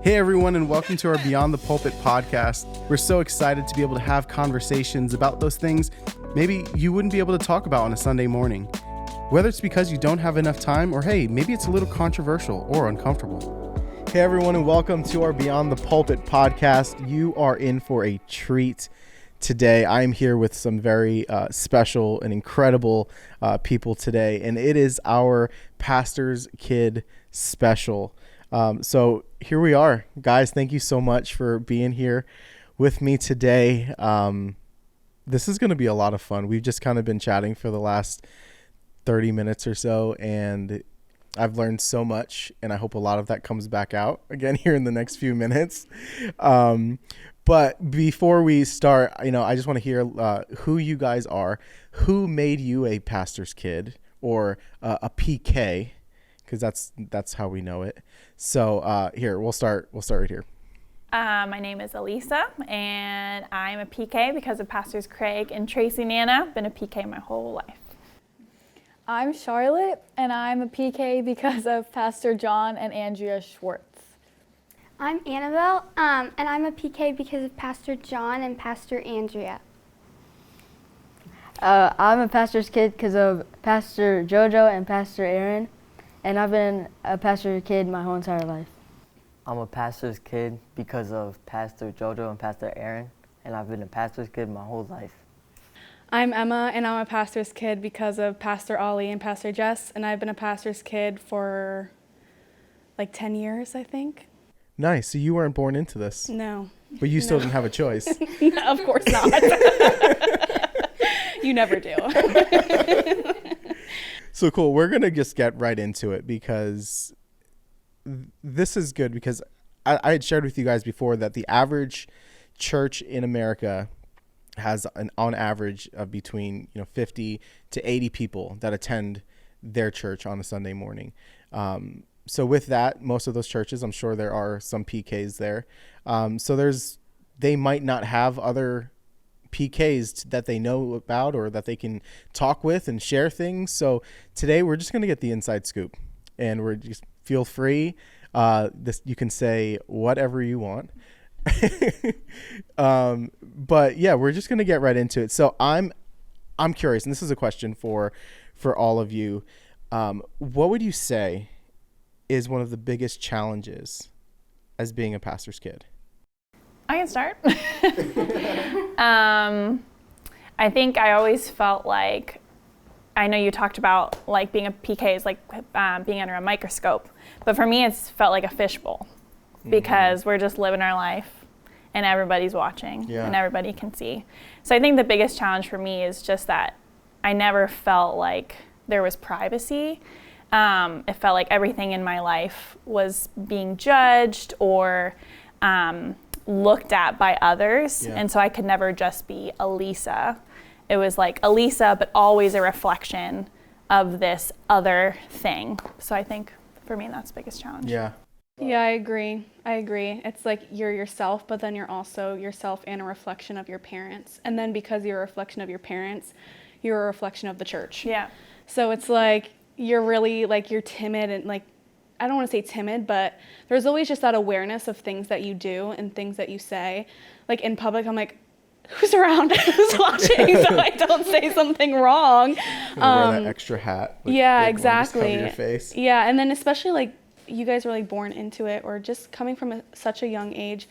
Hey everyone, and welcome to our Beyond the Pulpit podcast. We're so excited to be able to have conversations about those things maybe you wouldn't be able to talk about on a Sunday morning. Whether it's because you don't have enough time, or hey, maybe it's a little controversial or uncomfortable. Hey everyone, and welcome to our Beyond the Pulpit podcast. You are in for a treat today. I'm here with some very special and incredible people today, and it is our Pastor's Kid special. So here we are, guys. Thank you so much for being here with me today. This is going to be a lot of fun. We've just kind of been chatting for the last 30 minutes or so, and I've learned so much, and I hope a lot of that comes back out again here in the next few minutes. But before we start, I just want to hear who you guys are. Who made you a pastor's kid or a PK? Because that's how we know it. So here, we'll start right here. My name is Elisa, and I'm a PK because of Pastors Craig and Tracy Nana. Been a PK my whole life. I'm Charlotte, and I'm a PK because of Pastor John and Andrea Schwartz. I'm Annabelle, and I'm a PK because of Pastor John and Pastor Andrea. I'm a pastor's kid because of Pastor Jojo and Pastor Aaron, and I've been a pastor's kid my whole entire life. I'm a pastor's kid because of Pastor Jojo and Pastor Aaron, and I've been a pastor's kid my whole life. I'm Emma, and I'm a pastor's kid because of Pastor Ollie and Pastor Jess, and I've been a pastor's kid for like 10 years, I think. Nice. So you weren't born into this. No. But you still didn't have a choice. No, of course not. You never do. So cool. We're going to just get right into it because this is good, because I had shared with you guys before that the average church in America has on average of between 50 to 80 people that attend their church on a Sunday morning. So with that, most of those churches, I'm sure there are some PKs there. So they might not have other PKs that they know about or that they can talk with and share things. So today we're just going to get the inside scoop, and we're just feel free. You can say whatever you want. But yeah, we're just going to get right into it. So I'm curious, and this is a question for all of you. What would you say is one of the biggest challenges as being a pastor's kid? I can start. I think I always felt like, I know you talked about like being a PK is like being under a microscope, but for me it's felt like a fishbowl, because we're just living our life and everybody's watching and everybody can see. So I think the biggest challenge for me is just that I never felt like there was privacy. It felt like everything in my life was being judged or looked at by others. And so I could never just be Elisa. It was like Elisa, but always a reflection of this other thing. So I think for me, that's the biggest challenge. Yeah, I agree. It's like you're yourself, but then you're also yourself and a reflection of your parents. And then because you're a reflection of your parents, you're a reflection of the church. Yeah. So it's like you're really like, you're timid, and like, I don't want to say timid, but there's always just that awareness of things that you do and things that you say. Like in public, I'm like, who's around? Who's watching? So I don't say something wrong. Wear that extra hat. Yeah, exactly. Cover your face. Yeah, and then especially like you guys were like born into it, or just coming from such a young age.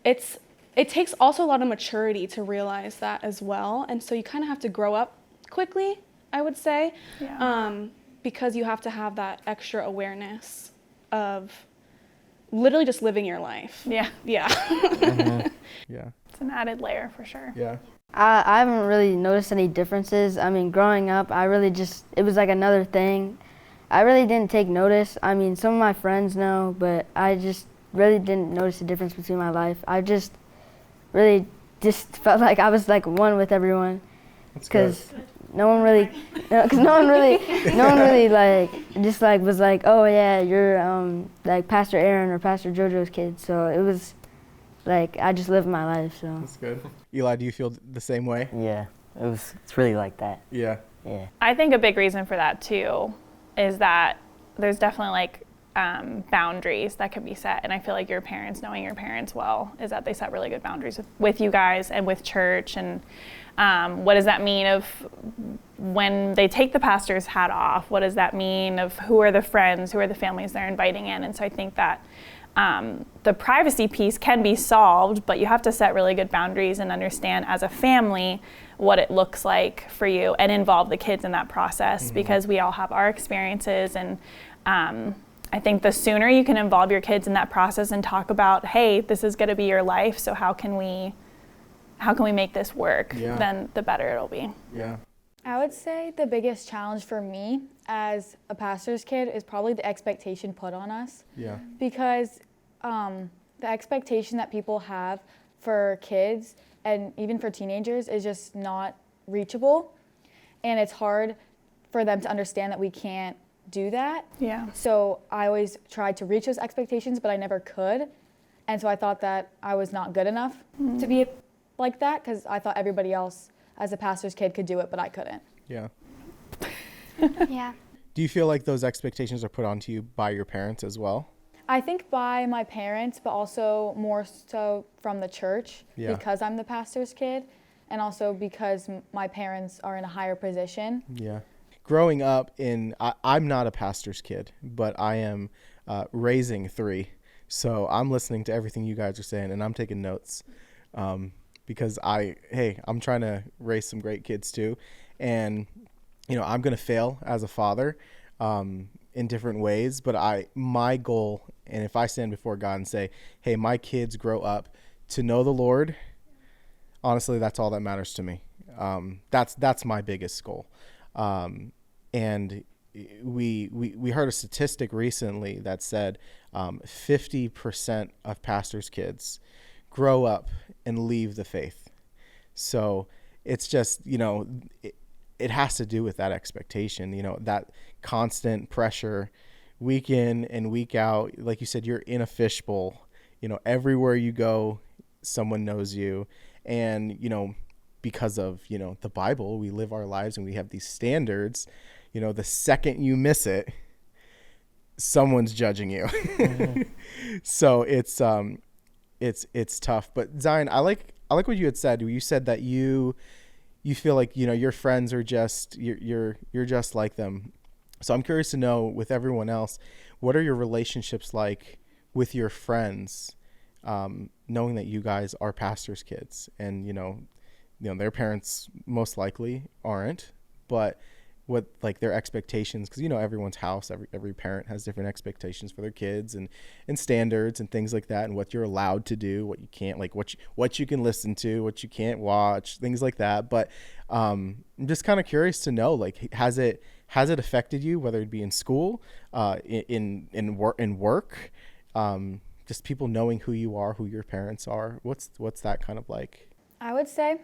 It takes also a lot of maturity to realize that as well, and so you kind of have to grow up quickly, I would say. Yeah. Because you have to have that extra awareness of literally just living your life. Yeah. Yeah. Yeah. It's an added layer for sure. Yeah. I haven't really noticed any differences. I mean, growing up, it was like another thing. I really didn't take notice. I mean, some of my friends know, but I just really didn't notice the difference between my life. I just really just felt like I was like one with everyone. Because no one really like just like was like, oh yeah, you're like Pastor Aaron or Pastor Jojo's kid. So it was like I just lived my life. So that's good. Eli, do you feel the same way? Yeah, it's really like that. Yeah. Yeah. I think a big reason for that too is that there's definitely like boundaries that can be set. And I feel like your parents, knowing your parents well, is that they set really good boundaries with you guys and with church. And what does that mean of when they take the pastor's hat off? What does that mean of who are the friends, who are the families they're inviting in? And so I think that the privacy piece can be solved, but you have to set really good boundaries and understand as a family what it looks like for you and involve the kids in that process, because we all have our experiences. And I think the sooner you can involve your kids in that process and talk about, hey, this is going to be your life, so how can we make this work, then the better it'll be. Yeah. I would say the biggest challenge for me as a pastor's kid is probably the expectation put on us. Yeah. Because the expectation that people have for kids and even for teenagers is just not reachable. And it's hard for them to understand that we can't do that. Yeah. So I always tried to reach those expectations, but I never could. And so I thought that I was not good enough to be like that, because I thought everybody else as a pastor's kid could do it, but I couldn't. Yeah. Yeah. Do you feel like those expectations are put onto you by your parents as well? I think by my parents, but also more so from the church, because I'm the pastor's kid, and also because my parents are in a higher position. Yeah. Growing up I'm not a pastor's kid, but I am raising 3. So I'm listening to everything you guys are saying, and I'm taking notes because I'm trying to raise some great kids too. And, I'm going to fail as a father in different ways, but my goal, and if I stand before God and say, hey, my kids grow up to know the Lord, honestly, that's all that matters to me. That's my biggest goal. And we heard a statistic recently that said 50% of pastors' kids grow up and leave the faith. So it's just, it has to do with that expectation, that constant pressure week in and week out. Like you said, you're in a fishbowl, everywhere you go, someone knows you. And, because of, the Bible, we live our lives and we have these standards, the second you miss it, someone's judging you. So it's tough. But Zion, I like what you had said. You said that you feel like, your friends are just, you're just like them. So I'm curious to know, with everyone else, what are your relationships like with your friends, knowing that you guys are pastors' kids, and, their parents most likely aren't, but what like their expectations, because everyone's house, every parent has different expectations for their kids and standards and things like that, and what you're allowed to do, what you can't, like what you can listen to, what you can't watch, things like that. But I'm just kind of curious to know, like, has it affected you, whether it be in school, in work, just people knowing who you are, who your parents are? What's that kind of like? I would say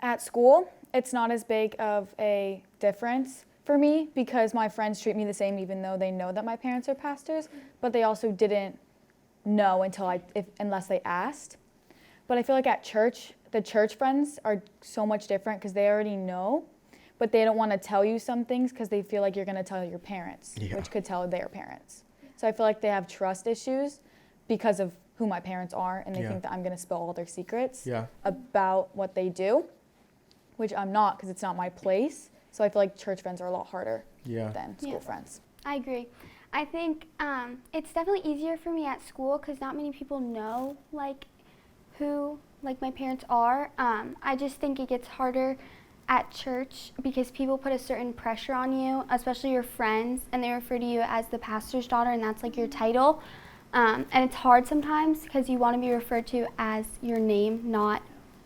at school, it's not as big of a difference for me, because my friends treat me the same even though they know that my parents are pastors, but they also didn't know unless they asked. But I feel like at church, the church friends are so much different because they already know, but they don't want to tell you some things because they feel like you're going to tell your parents, which could tell their parents. So I feel like they have trust issues because of who my parents are, and they think that I'm going to spill all their secrets about what they do, which I'm not, because it's not my place. So I feel like church friends are a lot harder than school friends. I agree. I think it's definitely easier for me at school because not many people know who my parents are. I just think it gets harder at church because people put a certain pressure on you, especially your friends, and they refer to you as the pastor's daughter, and that's your title. And it's hard sometimes because you want to be referred to as your name, not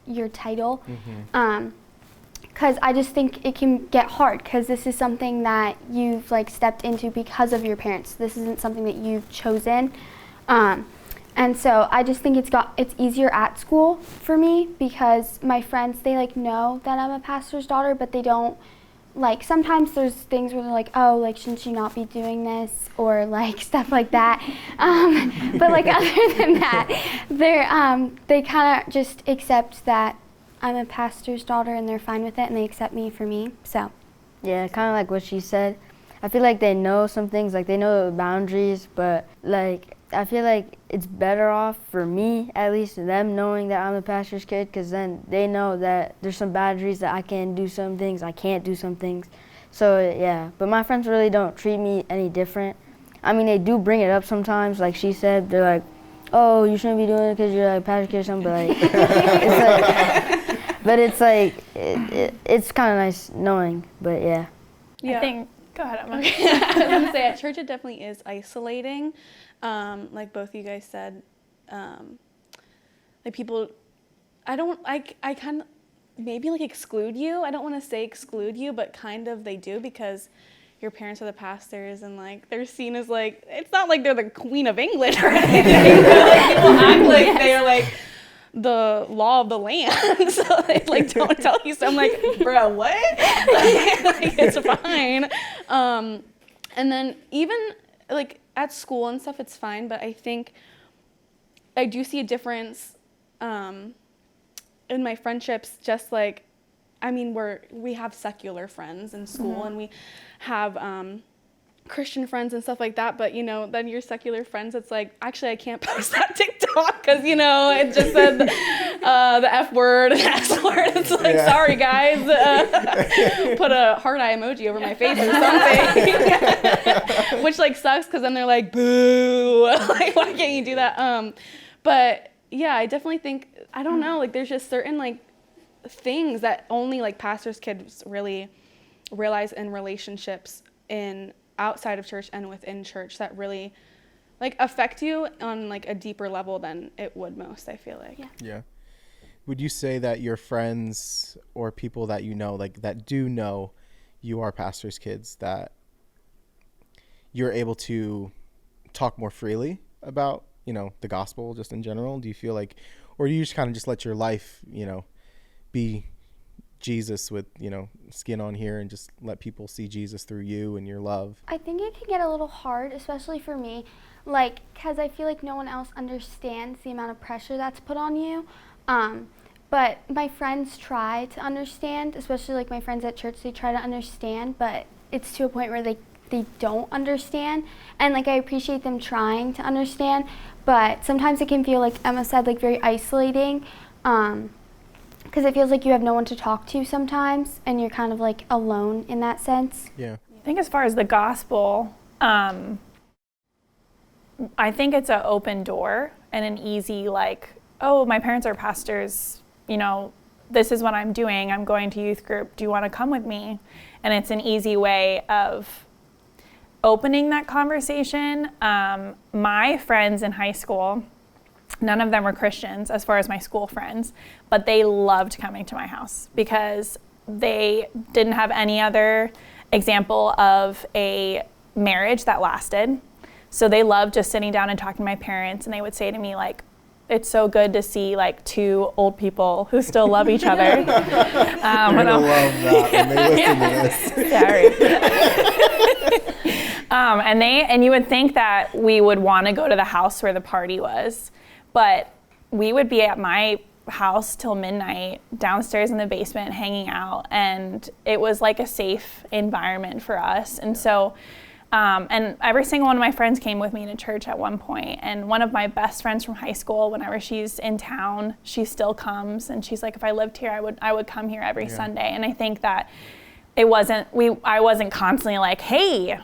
your title. Because I just think it can get hard because this is something that you've stepped into because of your parents. This isn't something that you've chosen. And so I just think it's easier at school for me because my friends, they know that I'm a pastor's daughter, but they don't sometimes there's things where they're oh, shouldn't you not be doing this, or stuff like that. But other than that, they kind of just accept that I'm a pastor's daughter and they're fine with it and they accept me for me. So yeah, kind of like what she said. I feel like they know some things, like they know the boundaries, but like I feel like it's better off for me, at least, them knowing that I'm the pastor's kid, because then they know that there's some boundaries, that I can do some things, I can't do some things. So yeah, but my friends really don't treat me any different. I mean, they do bring it up sometimes, like she said. They're like, "Oh, you shouldn't be doing it because you're like pastor's kid or something." But like, it's kind of nice knowing. But yeah. I think. Go ahead, Emma. Okay. I was gonna say at church it definitely is isolating, like both you guys said. Like people, I kind of maybe like exclude you. I don't want to say exclude you, but kind of they do, because your parents are the pastors, and like they're seen as like, it's not like they're the Queen of England or anything. But, like, people act like they're like the law of the land, so they like don't tell you. So I'm like, bro, what? like, it's fine. And then even like at school and stuff, it's fine. But I think I do see a difference in my friendships. Just like, I mean, we have secular friends in school, and we have Christian friends and stuff like that, but you know, then your secular friends, it's like, actually I can't post that TikTok because, you know, it just said the F word and S word. It's like, sorry guys, put a heart eye emoji over my face or something. Which like sucks, because then they're like, boo, like why can't you do that? But yeah, I definitely think, I don't know, like there's just certain like things that only like pastors' kids really realize in relationships in outside of church and within church that really like affect you on like a deeper level than it would most, I feel like. Yeah. Would you say that your friends or people that you know, like that do know you are pastors' kids, that you're able to talk more freely about, you know, the gospel just in general? Do you feel like, or do you just kind of just let your life, you know, be Jesus with, you know, skin on here, and just let people see Jesus through you and your love? I think it can get a little hard, especially for me, like, because I feel like no one else understands the amount of pressure that's put on you. But my friends try to understand, especially like my friends at church, they try to understand, but it's to a point where they don't understand. And like I appreciate them trying to understand, but sometimes it can feel, like Emma said, like very isolating. Because it feels like you have no one to talk to sometimes, and you're kind of like alone in that sense. Yeah. I think as far as the gospel, I think it's an open door and an easy like, oh, my parents are pastors, you know, this is what I'm doing. I'm going to youth group. Do you want to come with me? And it's an easy way of opening that conversation. My friends in high school, none of them were Christians as far as my school friends, but they loved coming to my house because they didn't have any other example of a marriage that lasted. So they loved just sitting down and talking to my parents, and they would say to me like, it's so good to see like two old people who still love each other. You're gonna love that when they listen to this. Sorry. And you would think that we would want to go to the house where the party was, but we would be at my house till midnight downstairs in the basement hanging out, and it was like a safe environment for us. And so and every single one of my friends came with me to church at one point, and one of my best friends from high school, whenever she's in town, she still comes, and she's like, if I lived here, I would come here every Sunday. And I think that I wasn't constantly like, hey,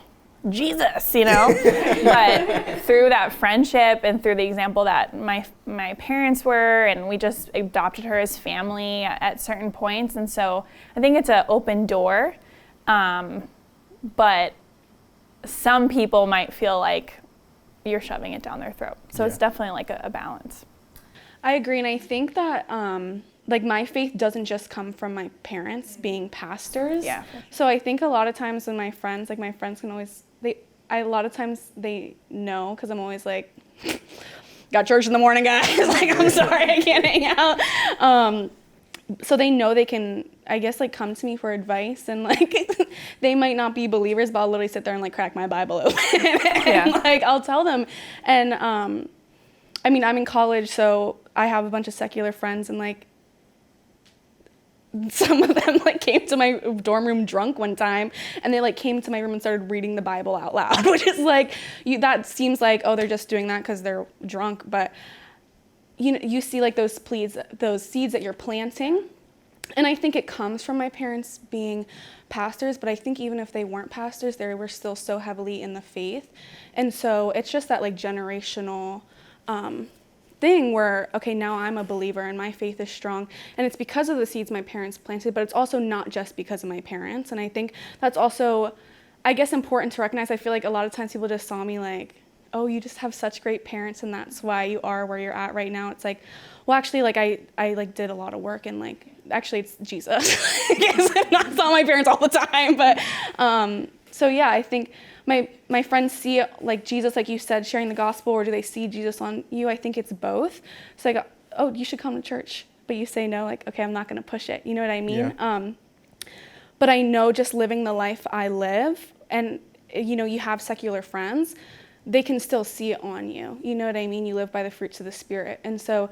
Jesus, you know, but through that friendship and through the example that my parents were, and we just adopted her as family at certain points. And so I think it's an open door, but some people might feel like you're shoving it down their throat. So it's definitely like a balance. I agree, and I think that like my faith doesn't just come from my parents being pastors. Yeah. So I think a lot of times when my friends can always, a lot of times they know, because I'm always like, got church in the morning, guys. Like, I'm sorry, I can't hang out. So they know they can, I guess, like come to me for advice, and like they might not be believers, but I'll literally sit there and like crack my Bible open and like I'll tell them. And I mean, I'm in college, so I have a bunch of secular friends, and like some of them like came to my dorm room drunk one time, and they like came to my room and started reading the Bible out loud, which is like, that seems like, oh, they're just doing that because they're drunk. But you see like those seeds that you're planting. And I think it comes from my parents being pastors, but I think even if they weren't pastors, they were still so heavily in the faith. And so it's just that like generational thing where, okay, now I'm a believer and my faith is strong. And it's because of the seeds my parents planted, but it's also not just because of my parents. And I think that's also, I guess, important to recognize. I feel like a lot of times people just saw me like, oh, you just have such great parents and that's why you are where you're at right now. It's like, well, actually, like I like did a lot of work, and like, actually it's Jesus. I not saw my parents all the time, but so yeah, I think my friends see it like Jesus, like you said, sharing the gospel, or do they see Jesus on you? I think it's both. So I go, oh, you should come to church, but you say no, like, okay, I'm not gonna push it. You know what I mean? Yeah. But I know just living the life I live, and you have secular friends, they can still see it on you. You know what I mean? You live by the fruits of the Spirit. And so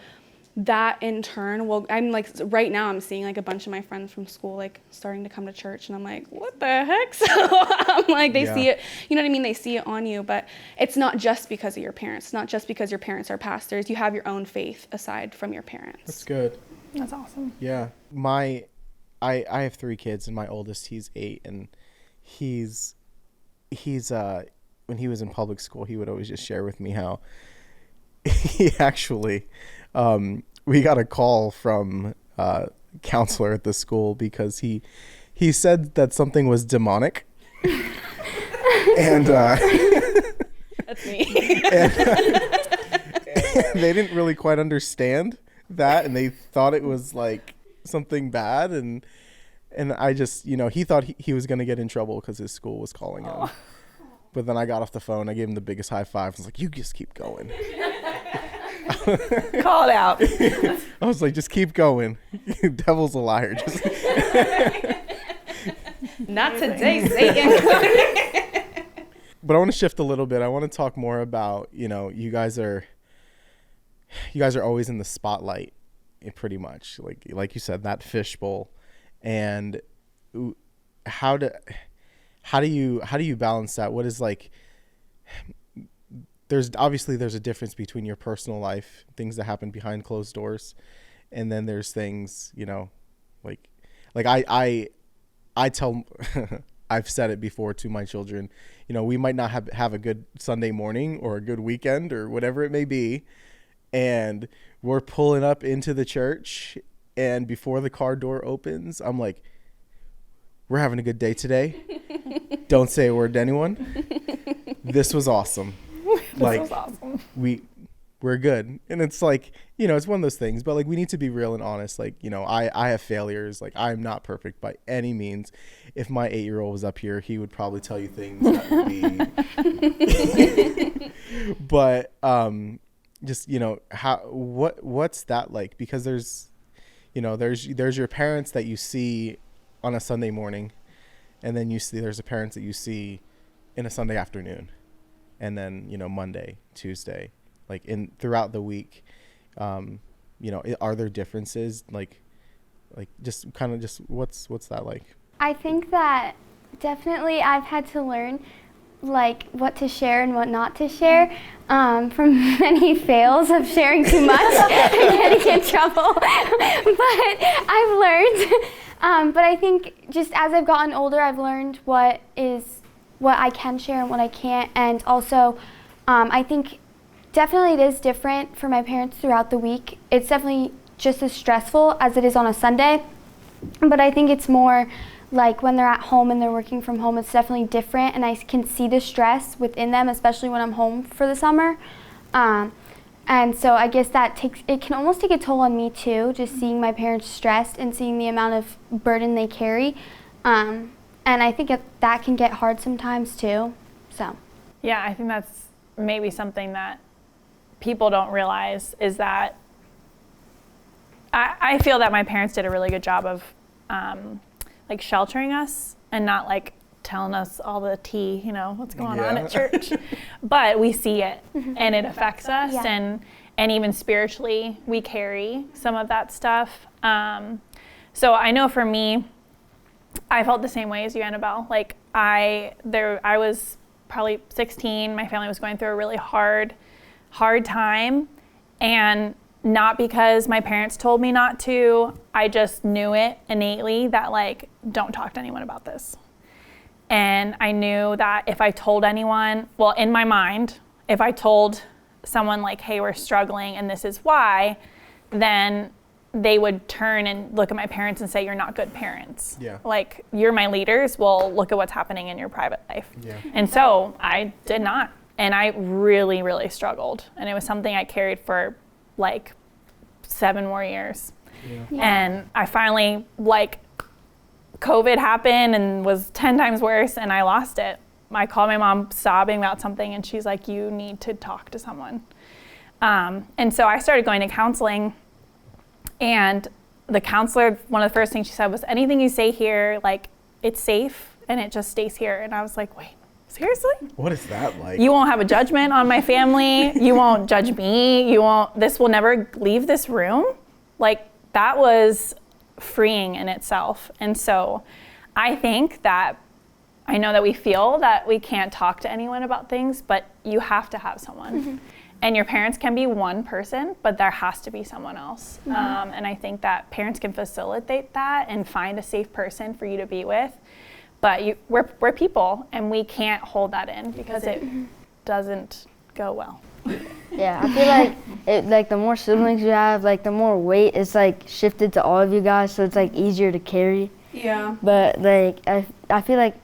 that in turn, I'm like, right now I'm seeing like a bunch of my friends from school like starting to come to church, and I'm like, what the heck? So I'm like, they see it, you know what I mean? They see it on you, but it's not just because of your parents. It's not just because your parents are pastors. You have your own faith aside from your parents. That's good. That's awesome. Yeah. I have 3 kids, and my oldest, he's 8, and he's when he was in public school, he would always just share with me how he actually, we got a call from a counselor at the school because he said that something was demonic. And that's me. And they didn't really quite understand that, and they thought it was like something bad, and I just, he thought he was going to get in trouble because his school was calling him. But then I got off the phone. I gave him the biggest high five. I was like, you just keep going. Call it out. I was like, just keep going. Devil's a liar. Just Not today, Satan. But I want to shift a little bit. I want to talk more about, you guys are always in the spotlight, pretty much. Like you said, that fishbowl. And how do you balance that? What is like, there's a difference between your personal life, things that happen behind closed doors, and then there's things, like I tell, I've said it before to my children, we might not have a good Sunday morning or a good weekend or whatever it may be, and we're pulling up into the church, and before the car door opens, I'm like, we're having a good day today. Don't say a word to anyone. This was awesome. This was awesome. We're good. And it's like, it's one of those things, but like, we need to be real and honest. Like, I have failures. Like, I'm not perfect by any means. If my 8-year-old was up here, he would probably tell you things that would be, but, just, what's that like? Because there's your parents that you see on a Sunday morning, and then there's a parents that you see in a Sunday afternoon, and then Monday, Tuesday, like throughout the week. Are there differences, like just kind of just what's that like? I think that definitely I've had to learn like what to share and what not to share, from many fails of sharing too much and getting in trouble. But I've learned. But I think just as I've gotten older, I've learned what I can share and what I can't. And also, I think definitely it is different for my parents throughout the week. It's definitely just as stressful as it is on a Sunday. But I think it's more like when they're at home and they're working from home, it's definitely different. And I can see the stress within them, especially when I'm home for the summer. And so I guess it can almost take a toll on me too, just seeing my parents stressed and seeing the amount of burden they carry. And I think that can get hard sometimes too, so. Yeah, I think that's maybe something that people don't realize is that I feel that my parents did a really good job of like sheltering us and not like telling us all the tea, what's going on at church. But we see it and it affects us, and even spiritually we carry some of that stuff. So I know for me, I felt the same way as you, Annabelle. Like I was probably 16. My family was going through a really hard time, and not because my parents told me not to. I just knew it innately that like, don't talk to anyone about this. And I knew that if I told anyone, well, in my mind, if I told someone like, hey, we're struggling and this is why, then they would turn and look at my parents and say, you're not good parents. Yeah. Like, you're my leaders. Well, look at what's happening in your private life. Yeah. And so I did not. And I really, really struggled. And it was something I carried for like 7 more years. Yeah. And I finally, like, COVID happened and was 10 times worse, and I lost it. I called my mom sobbing about something, and she's like, you need to talk to someone. And so I started going to counseling. And the counselor, one of the first things she said was, anything you say here, like, it's safe and it just stays here. And I was like, wait, seriously? What is that like? You won't have a judgment on my family. You won't judge me. This will never leave this room. Like, that was freeing in itself. And so I think that, I know that we feel that we can't talk to anyone about things, but you have to have someone. Mm-hmm. And your parents can be one person, but there has to be someone else. Mm-hmm. And I think that parents can facilitate that and find a safe person for you to be with. But we're people, and we can't hold that in because it doesn't go well. Yeah, I feel like the more siblings you have, like the more weight is like shifted to all of you guys, so it's like easier to carry. Yeah. But like I feel like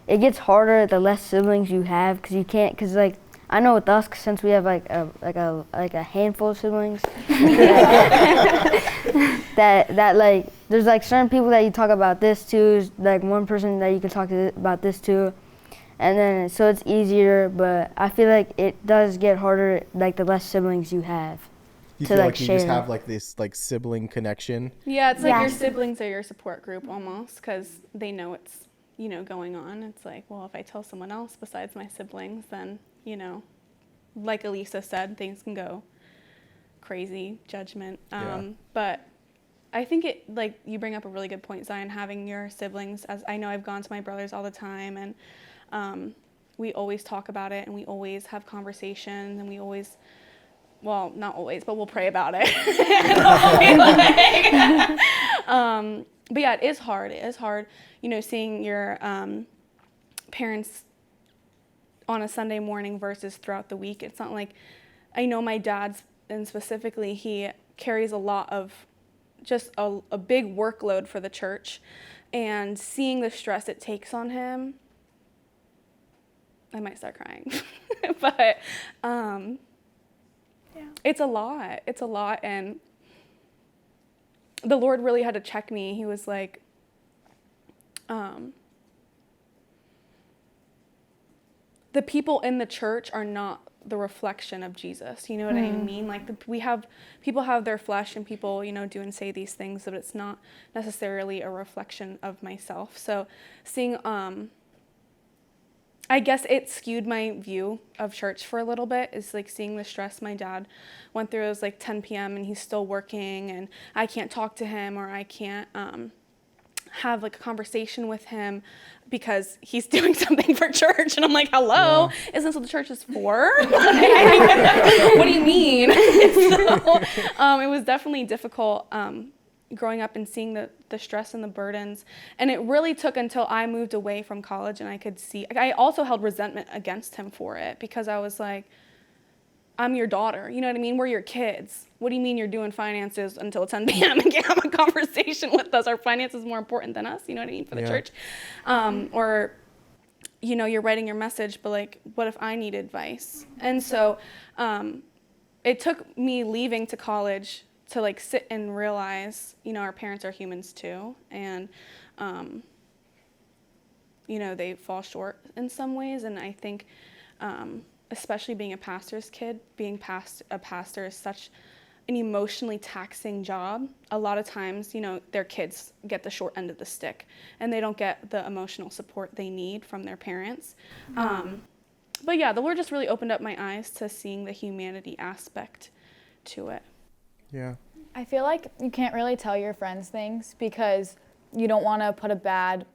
it gets harder the less siblings you have, because you can't, because like I know with us, since we have like a handful of siblings, that like there's like certain people that you talk about this to, like one person that you can talk about this to, and then so it's easier. But I feel like it does get harder like the less siblings you have. You to feel like like you share. just have like this like sibling connection. Yeah, it's like your siblings are your support group almost, because they know it's, going on. It's like, well, if I tell someone else besides my siblings, then, like Elisa said, things can go crazy, judgment. But I think it, like, you bring up a really good point, Zion, having your siblings, as I know I've gone to my brothers all the time, and we always talk about it, and we always have conversations, and we always, well, not always, but we'll pray about it. But yeah, it is hard. It is hard, seeing your parents on a Sunday morning versus throughout the week. It's not like, I know my dad's, and specifically, he carries a lot of just a big workload for the church, and seeing the stress it takes on him, I might start crying. But it's a lot, and the Lord really had to check me. He was like, the people in the church are not the reflection of Jesus. You know what I mean? Like, people have their flesh, and people, do and say these things, but it's not necessarily a reflection of myself. So seeing, I guess it skewed my view of church for a little bit, is like seeing the stress my dad went through. It was like 10 p.m. and he's still working, and I can't talk to him, or I can't have like a conversation with him because he's doing something for church. And I'm like, hello, isn't this what the church is for? What do you mean? So, it was definitely difficult growing up and seeing the stress and the burdens. And it really took until I moved away from college and I could see, I also held resentment against him for it, because I was like, I'm your daughter, you know what I mean? We're your kids. What do you mean you're doing finances until 10 p.m. and can't have a conversation with us? Our finances is more important than us, you know what I mean, for the church? Or, you're writing your message, but like, what if I need advice? And so it took me leaving to college to like sit and realize, our parents are humans too. And, they fall short in some ways. And I think, especially being a pastor's kid, being a pastor is such an emotionally taxing job. A lot of times, their kids get the short end of the stick, and they don't get the emotional support they need from their parents. But yeah, the Lord just really opened up my eyes to seeing the humanity aspect to it. Yeah. I feel like you can't really tell your friends things because you don't want to put a bad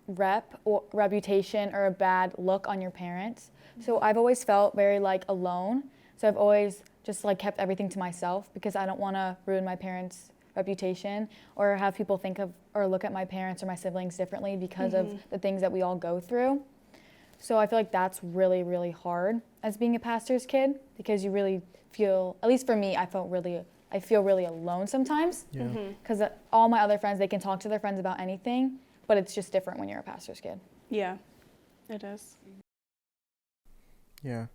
reputation or a bad look on your parents. So I've always felt very like alone. So I've always just like kept everything to myself because I don't want to ruin my parents' reputation or have people think of or look at my parents or my siblings differently because of the things that we all go through. So I feel like that's really, really hard as being a pastor's kid because you really feel, at least for me, I feel really alone sometimes because all my other friends, they can talk to their friends about anything, but it's just different when you're a pastor's kid. Yeah, it is. Yeah.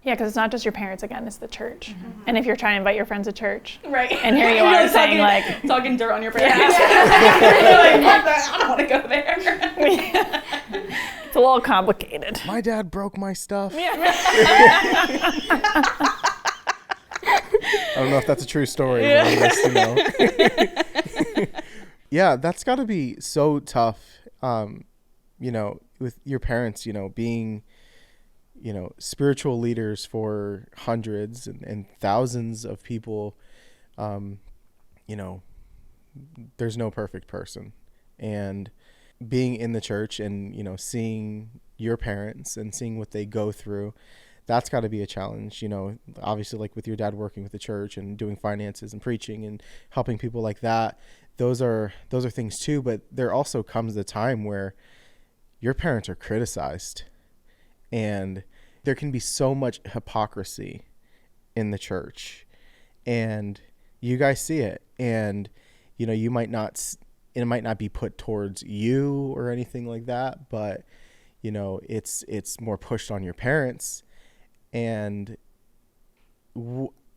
Yeah, because it's not just your parents, again, it's the church. And if you're trying to invite your friends to church, right? And here you are saying like talking dirt on your parents. You're like, fuck that, I don't want to go there. It's a little complicated. My dad broke my stuff. Yeah. I don't know if that's a true story. Yeah, that's got to be so tough, with your parents, being, spiritual leaders for hundreds and thousands of people. There's no perfect person. And being in the church and, seeing your parents and seeing what they go through, that's got to be a challenge, obviously, like with your dad working with the church and doing finances and preaching and helping people like that. Those are things too, but there also comes the time where your parents are criticized and there can be so much hypocrisy in the church and you guys see it and, it might not be put towards you or anything like that, but, it's more pushed on your parents. And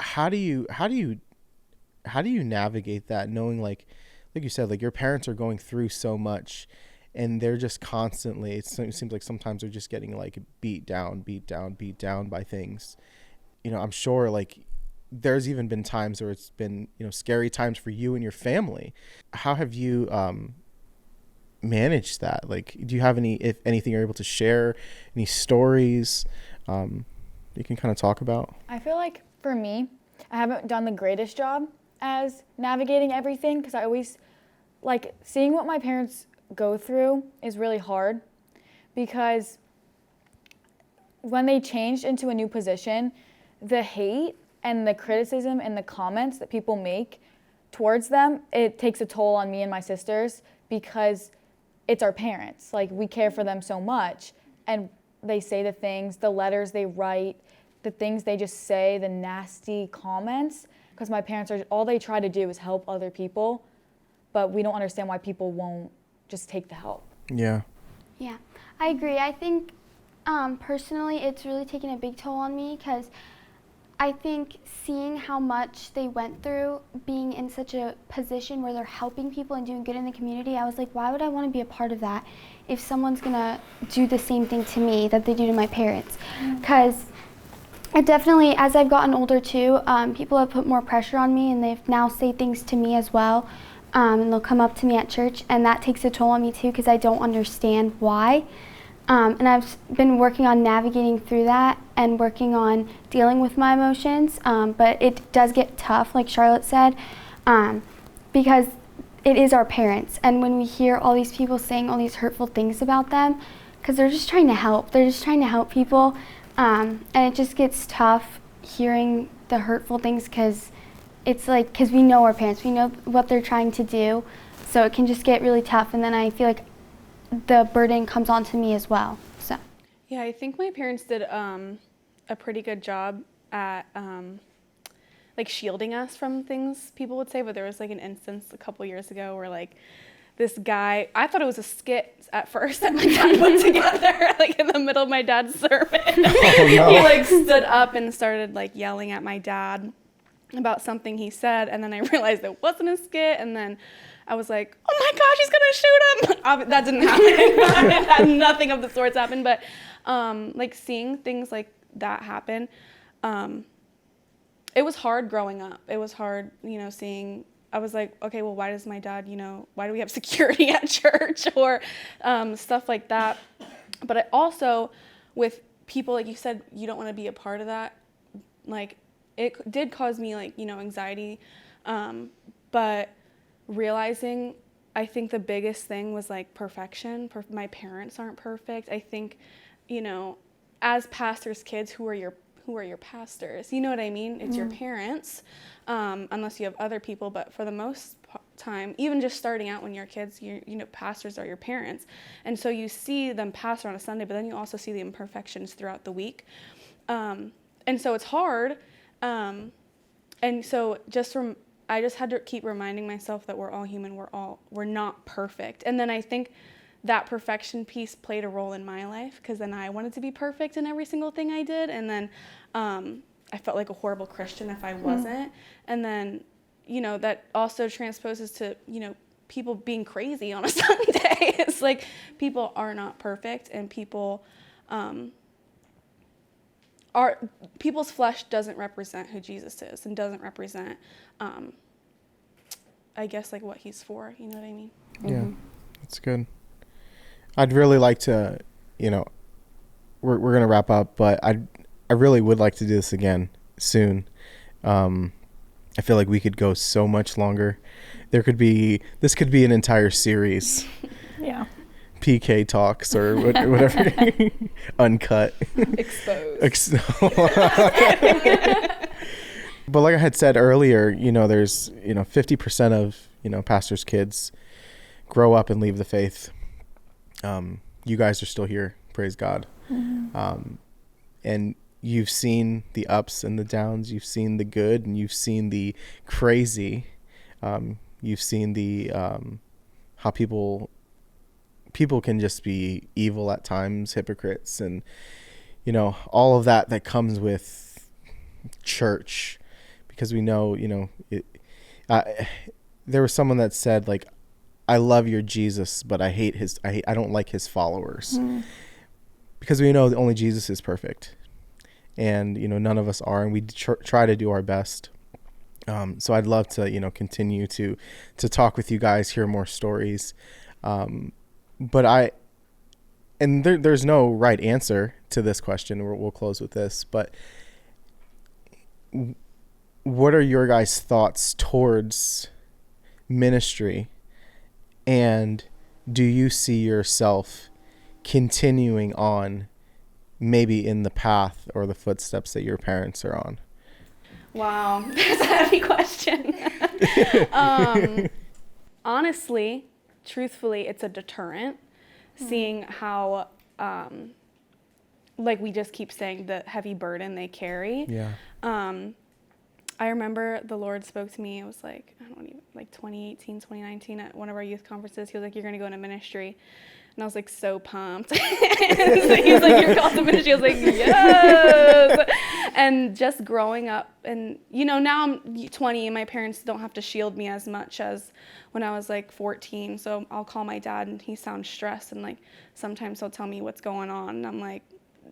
how do you navigate that, knowing like you said, like your parents are going through so much and they're just constantly, it seems like sometimes they're just getting like beat down by things. I'm sure like there's even been times where it's been, scary times for you and your family. How have you managed that? Like, do you have if anything, you're able to share, any stories you can kind of talk about? I feel like for me, I haven't done the greatest job as navigating everything because I always like seeing what my parents go through is really hard because when they changed into a new position, the hate and the criticism and the comments that people make towards them, it takes a toll on me and my sisters because it's our parents. Like we care for them so much and they say the things, the letters they write, the things they just say, the nasty comments, because my parents all they try to do is help other people, but we don't understand why people won't just take the help. Yeah, I agree. I think personally it's really taken a big toll on me because I think seeing how much they went through being in such a position where they're helping people and doing good in the community, I was like, why would I want to be a part of that if someone's gonna do the same thing to me that they do to my parents? Because it definitely, as I've gotten older too, people have put more pressure on me and they've now say things to me as well. And they'll come up to me at church and that takes a toll on me too because I don't understand why. And I've been working on navigating through that and working on dealing with my emotions, but it does get tough, like Charlotte said, because it is our parents. And when we hear all these people saying all these hurtful things about them, because they're just trying to help people, and it just gets tough hearing the hurtful things because it's like, because we know our parents, we know what they're trying to do, so it can just get really tough, and then I feel like the burden comes onto me as well. So yeah, I think my parents did a pretty good job at like shielding us from things people would say, but there was like an instance a couple years ago where like this guy, I thought it was a skit at first that my dad put together like in the middle of my dad's sermon. Oh, no. He like stood up and started like yelling at my dad about something he said, and then I realized it wasn't a skit, and then I was like, oh my gosh, he's gonna shoot him. That didn't happen. Nothing of the sorts happened, but like seeing things like that happen, it was hard growing up. It was hard, seeing, I was like, okay, well, why does my dad, why do we have security at church or stuff like that? But I also, with people, like you said, you don't want to be a part of that. Like, it did cause me, like, anxiety But realizing, I think the biggest thing was like perfection. My parents aren't perfect. I think, as pastors' kids, who are your pastors? You know what I mean? It's your parents, unless you have other people. But for the most time, even just starting out when you're kids, pastors are your parents. And so you see them pastor on a Sunday, but then you also see the imperfections throughout the week. And so it's hard. And so I just had to keep reminding myself that we're all human. We're not perfect. And then I think that perfection piece played a role in my life, because then I wanted to be perfect in every single thing I did. And then I felt like a horrible Christian if I wasn't. And then, that also transposes to, people being crazy on a Sunday. It's like people are not perfect, and people's flesh doesn't represent who Jesus is, and doesn't represent, I guess, like what he's for. You know what I mean? Yeah, that's good. I'd really like to, we're going to wrap up, but I really would like to do this again soon. I feel like we could go so much longer. This could be an entire series. Yeah. PK talks or whatever. Uncut. Exposed. But like I had said earlier, there's, 50% of, pastors' kids grow up and leave the faith. You guys are still here. Praise God. Mm-hmm. And you've seen the ups and the downs. You've seen the good, and you've seen the crazy. You've seen the how people can just be evil at times, hypocrites, and all of that comes with church, because we know there was someone that said, like, I love your Jesus, but I don't like his followers. Because we know that only Jesus is perfect, and none of us are, and we try to do our best. So I'd love to continue to talk with you guys, hear more stories, but there's no right answer to this question. We'll close with this, but what are your guys' thoughts towards ministry, and do you see yourself continuing on maybe in the path or the footsteps that your parents are on? Wow, that's a heavy question. Honestly, truthfully, it's a deterrent, seeing how, like we just keep saying, the heavy burden they carry. Yeah. I remember the Lord spoke to me, it was like, 2018, 2019 at one of our youth conferences. He was like, you're going to go into ministry. And I was like, so pumped. He was like, you're called to ministry. I was like, yes. And just growing up, and now I'm 20 and my parents don't have to shield me as much as when I was like 14. So I'll call my dad and he sounds stressed, and like sometimes he'll tell me what's going on, and I'm like,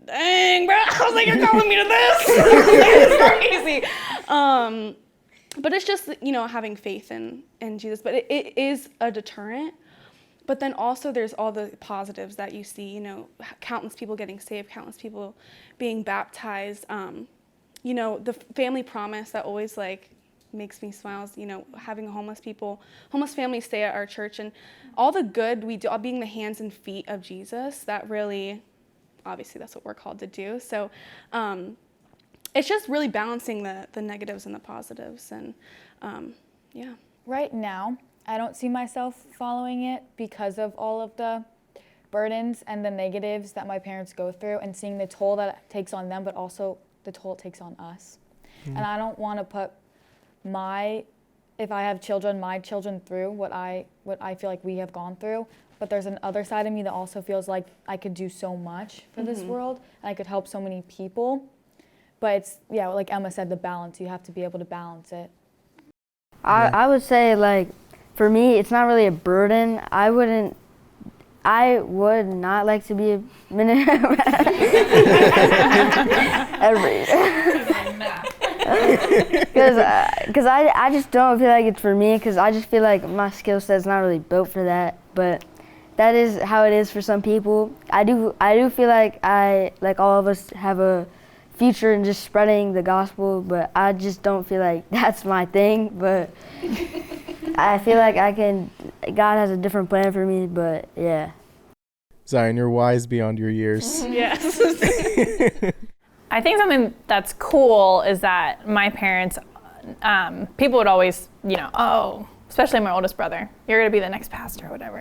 dang, bro. I was like, you're calling me to this? It's crazy. But it's just, having faith in Jesus. But it is a deterrent. But then also there's all the positives that you see, countless people getting saved, countless people being baptized. The family promise that always like makes me smile is, having homeless families stay at our church, and all the good we do, all being the hands and feet of Jesus, that really, obviously that's what we're called to do. So it's just really balancing the negatives and the positives, and yeah. Right now, I don't see myself following it because of all of the burdens and the negatives that my parents go through, and seeing the toll that it takes on them, but also the toll it takes on us. And I don't want to put if I have children, my children through what I feel like we have gone through. But there's another side of me that also feels like I could do so much for this world, and I could help so many people. But it's, like Emma said, the balance. You have to be able to balance it. I would say, like, for me, it's not really a burden. I would not like to be a minister. Because I just don't feel like it's for me, because I just feel like my skill set's not really built for that. But that is how it is for some people. I do feel like all of us have a future in just spreading the gospel, but I just don't feel like that's my thing. But I feel like God has a different plan for me, but yeah. Zion, you're wise beyond your years. Yes. I think something that's cool is that my parents, people would always, especially my oldest brother, you're going to be the next pastor or whatever,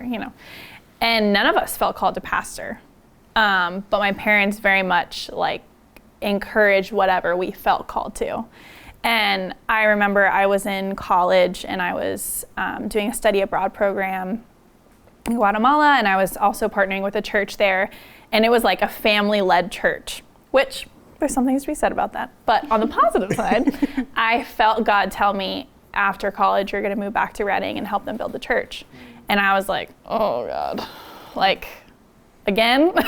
And none of us felt called to pastor. But my parents very much encouraged whatever we felt called to. And I remember I was in college and I was doing a study abroad program in Guatemala, and I was also partnering with a church there. And it was like a family-led church, which there's some things to be said about that. But on the positive side, I felt God tell me, after college, you're going to move back to Reading and help them build the church. And I was like, oh God, again? I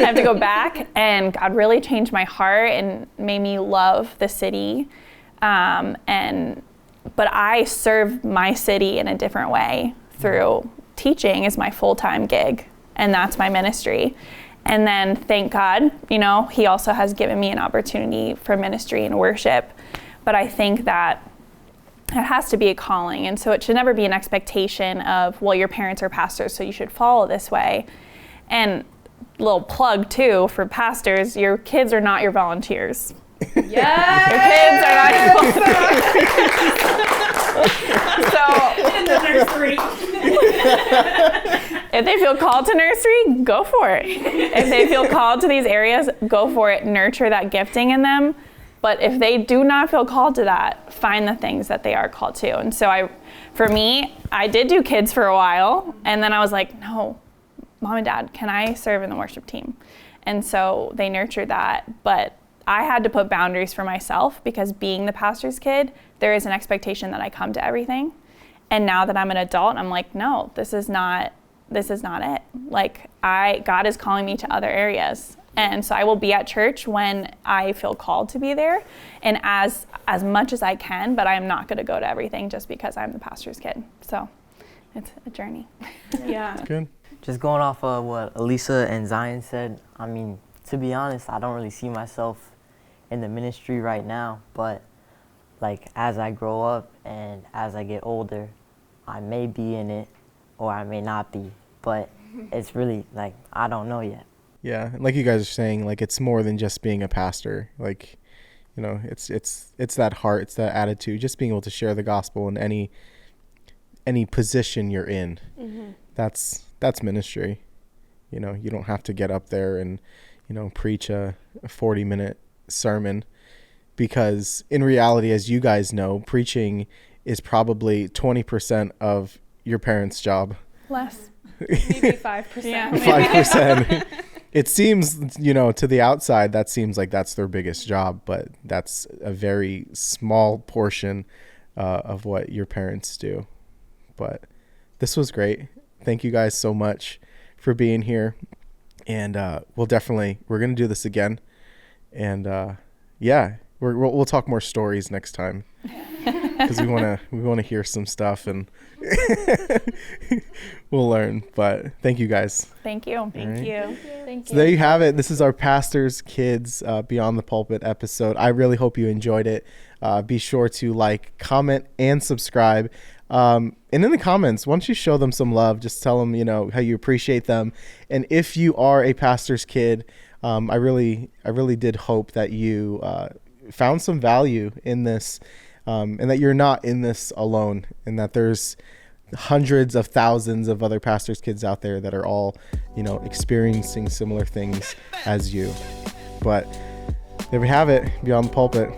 have to go back. And God really changed my heart and made me love the city. But I serve my city in a different way through teaching is my full-time gig. And that's my ministry. And then thank God, he also has given me an opportunity for ministry and worship. But I think that it has to be a calling. And so it should never be an expectation of, well, your parents are pastors, so you should follow this way. And little plug too for pastors, your kids are not your volunteers. Yes! Your kids are not your volunteers. So in the nursery. If they feel called to nursery, go for it. If they feel called to these areas, go for it. Nurture that gifting in them. But if they do not feel called to that, find the things that they are called to. And so I did do kids for a while, and then I was like, no, Mom and Dad, can I serve in the worship team? And so they nurtured that. But I had to put boundaries for myself, because being the pastor's kid, there is an expectation that I come to everything. And now that I'm an adult, I'm like, no, this is not it. God is calling me to other areas. And so I will be at church when I feel called to be there, and as much as I can, but I am not going to go to everything just because I'm the pastor's kid. So it's a journey. Yeah. That's good. Just going off of what Elisa and Zion said, I mean, to be honest, I don't really see myself in the ministry right now, but as I grow up and as I get older, I may be in it or I may not be, but it's really I don't know yet. Yeah, like you guys are saying, it's more than just being a pastor. It's that heart, it's that attitude, just being able to share the gospel in any position you're in. Mm-hmm. That's ministry. You don't have to get up there and preach a 40-minute sermon, because in reality, as you guys know, preaching is probably 20% of your parents' job. Less. Maybe 5%. Yeah. 5%. It seems, to the outside, that seems like that's their biggest job, but that's a very small portion of what your parents do. But this was great. Thank you guys so much for being here. And we're going to do this again. And we'll talk more stories next time, because we want to hear some stuff, and we'll learn. But thank you guys. Thank you. Thank you. Thank you. So there you have it. This is our Pastor's Kids Beyond the Pulpit episode. I really hope you enjoyed it. Be sure to comment, and subscribe. And in the comments, once you show them some love, just tell them, how you appreciate them. And if you are a pastor's kid, I really did hope that you found some value in this, and that you're not in this alone, and that there's hundreds of thousands of other pastors' kids out there that are all, experiencing similar things as you. But there we have it, Beyond the Pulpit.